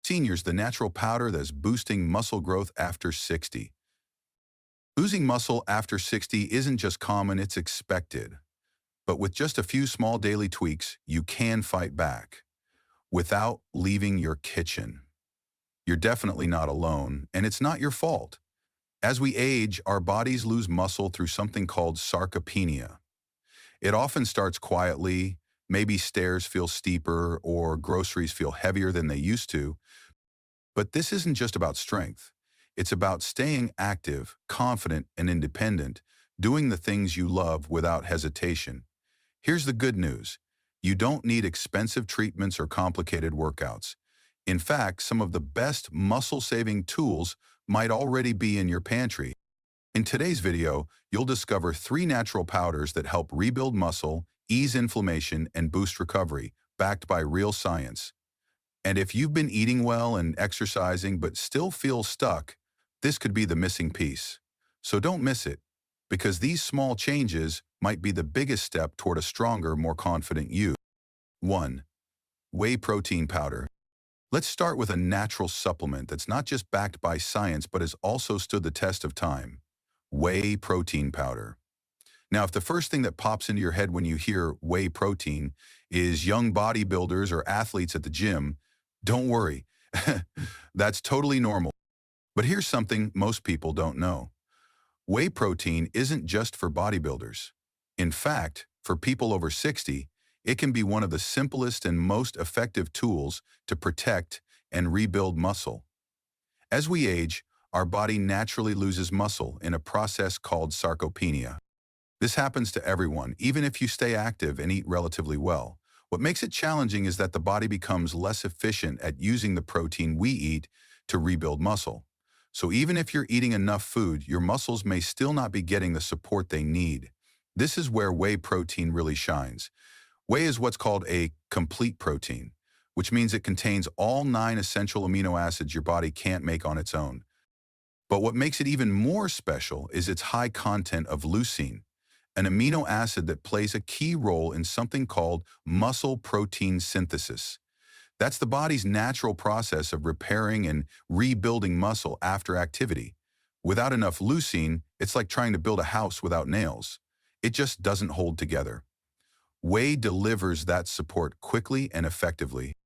Seniors, the natural powder that's boosting muscle growth after 60. Losing muscle after 60 isn't just common, it's expected. But with just a few small daily tweaks, you can fight back without leaving your kitchen. You're definitely not alone, and it's not your fault. As we age, our bodies lose muscle through something called sarcopenia. It often starts quietly. Maybe stairs feel steeper or groceries feel heavier than they used to. But this isn't just about strength. It's about staying active, confident, and independent, doing the things you love without hesitation. Here's the good news. You don't need expensive treatments or complicated workouts. In fact, some of the best muscle-saving tools might already be in your pantry. In today's video, you'll discover 3 natural powders that help rebuild muscle, ease inflammation, and boost recovery, backed by real science. And if you've been eating well and exercising but still feel stuck, this could be the missing piece. So don't miss it, because these small changes might be the biggest step toward a stronger, more confident you. 1. Whey protein powder. Let's start with a natural supplement that's not just backed by science but has also stood the test of time. Whey protein powder. Now, if the first thing that pops into your head when you hear whey protein is young bodybuilders or athletes at the gym, don't worry. That's totally normal. But here's something most people don't know. Whey protein isn't just for bodybuilders. In fact, for people over 60, it can be one of the simplest and most effective tools to protect and rebuild muscle. As we age, our body naturally loses muscle in a process called sarcopenia. This happens to everyone, even if you stay active and eat relatively well. What makes it challenging is that the body becomes less efficient at using the protein we eat to rebuild muscle. So even if you're eating enough food, your muscles may still not be getting the support they need. This is where whey protein really shines. Whey is what's called a complete protein, which means it contains all 9 essential amino acids your body can't make on its own. But what makes it even more special is its high content of leucine, an amino acid that plays a key role in something called muscle protein synthesis. That's the body's natural process of repairing and rebuilding muscle after activity. Without enough leucine, it's like trying to build a house without nails. It just doesn't hold together. Whey delivers that support quickly and effectively.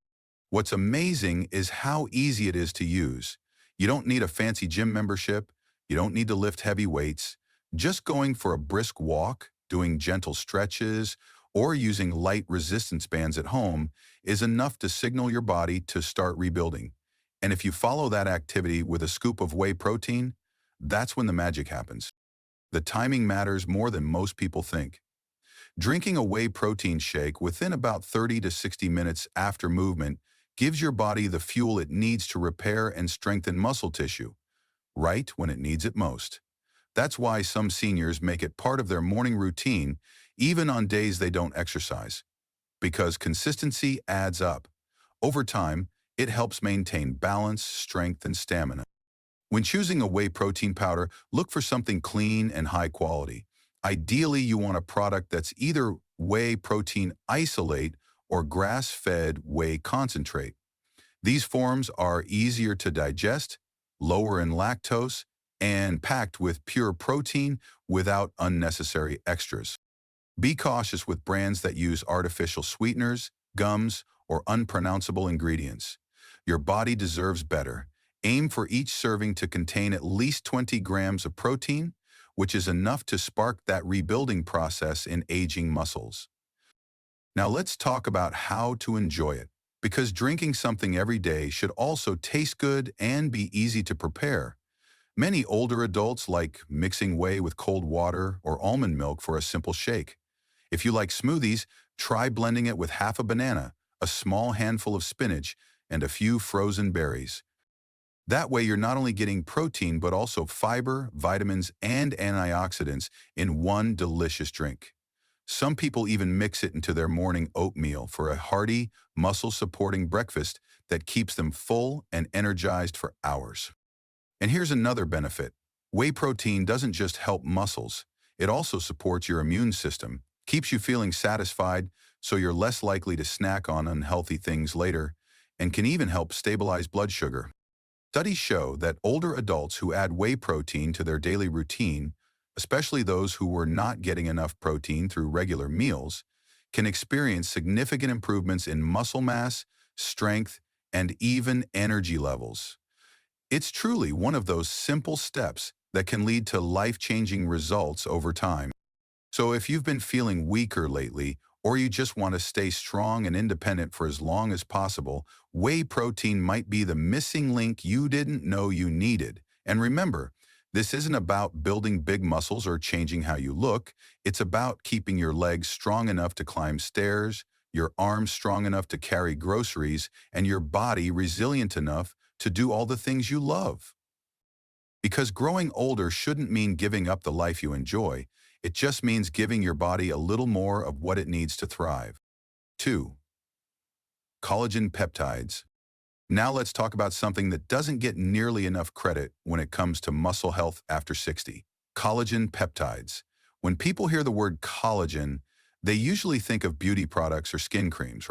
What's amazing is how easy it is to use. You don't need a fancy gym membership. You don't need to lift heavy weights. Just going for a brisk walk, doing gentle stretches, or using light resistance bands at home is enough to signal your body to start rebuilding. And if you follow that activity with a scoop of whey protein, that's when the magic happens. The timing matters more than most people think. Drinking a whey protein shake within about 30 to 60 minutes after movement gives your body the fuel it needs to repair and strengthen muscle tissue, right when it needs it most. That's why some seniors make it part of their morning routine, even on days they don't exercise. Because consistency adds up. Over time, it helps maintain balance, strength, and stamina. When choosing a whey protein powder, look for something clean and high quality. Ideally, you want a product that's either whey protein isolate or grass-fed whey concentrate. These forms are easier to digest, lower in lactose, and packed with pure protein without unnecessary extras. Be cautious with brands that use artificial sweeteners, gums, or unpronounceable ingredients. Your body deserves better. Aim for each serving to contain at least 20 grams of protein, which is enough to spark that rebuilding process in aging muscles. Now let's talk about how to enjoy it, because drinking something every day should also taste good and be easy to prepare. Many older adults like mixing whey with cold water or almond milk for a simple shake. If you like smoothies, try blending it with half a banana, a small handful of spinach, and a few frozen berries. That way you're not only getting protein but also fiber, vitamins, and antioxidants in one delicious drink. Some people even mix it into their morning oatmeal for a hearty, muscle-supporting breakfast that keeps them full and energized for hours. And here's another benefit. Whey protein doesn't just help muscles. It also supports your immune system, keeps you feeling satisfied so you're less likely to snack on unhealthy things later, and can even help stabilize blood sugar. Studies show that older adults who add whey protein to their daily routine, especially those who were not getting enough protein through regular meals, can experience significant improvements in muscle mass, strength, and even energy levels. It's truly one of those simple steps that can lead to life-changing results over time. So if you've been feeling weaker lately, or you just want to stay strong and independent for as long as possible, whey protein might be the missing link you didn't know you needed. And remember, this isn't about building big muscles or changing how you look. It's about keeping your legs strong enough to climb stairs, your arms strong enough to carry groceries, and your body resilient enough to do all the things you love. Because growing older shouldn't mean giving up the life you enjoy. It just means giving your body a little more of what it needs to thrive. 2. Collagen peptides. Now let's talk about something that doesn't get nearly enough credit when it comes to muscle health after 60. Collagen peptides. When people hear the word collagen, they usually think of beauty products or skin creams,